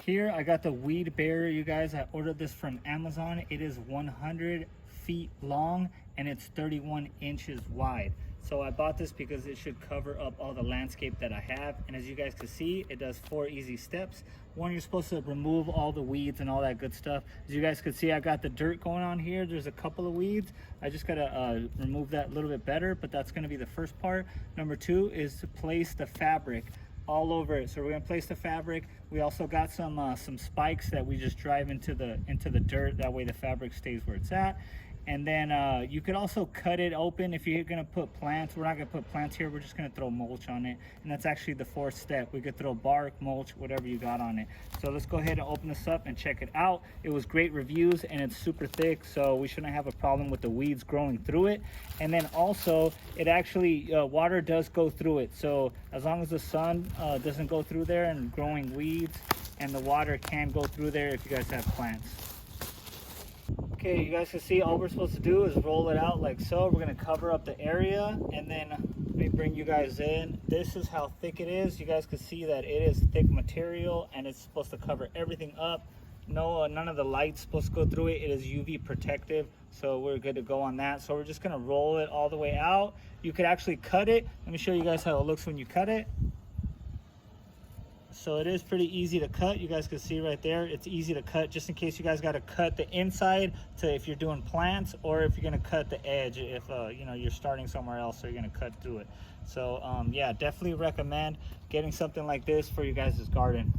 Here I got the weed barrier, you guys. I ordered this from Amazon. It is 100 feet long and it's 31 inches wide. So I bought this because it should cover up all the landscape that I have. And as you guys can see, it does 4 easy steps. One, you're supposed to remove all the weeds and all that good stuff. As you guys can see, I got the dirt going on here. There's a couple of weeds. I just gotta remove that a little bit better, but that's gonna be the first part. Number 2 is to place the fabric all over it. So we're gonna place the fabric. We also got some spikes that we just drive into the dirt. That way the fabric stays where it's at. And then you could also cut it open if you're gonna put plants. We're not gonna put plants here, we're just gonna throw mulch on it. And that's actually the 4th step. We could throw bark, mulch, whatever you got on it. So let's go ahead and open this up and check it out. It was great reviews and it's super thick, so we shouldn't have a problem with the weeds growing through it. And then also, it actually, water does go through it. So as long as the sun doesn't go through there and growing weeds, and the water can go through there if you guys have plants. Okay, you guys can see all we're supposed to do is roll it out like so. We're gonna cover up the area and then let me bring you guys in. This is how thick it is. You guys can see that it is thick material and it's supposed to cover everything up. No, none of the light's supposed to go through it. It is UV protective, so we're good to go on that. So we're just gonna roll it all the way out. You could actually cut it. Let me show you guys how it looks when you cut it. So it is pretty easy to cut. You guys can see right there, it's easy to cut, just in case you guys got to cut the inside to if you're doing plants, or if you're going to cut the edge if you know, you're starting somewhere else, so you're going to cut through it. So yeah, definitely recommend getting something like this for you guys' garden.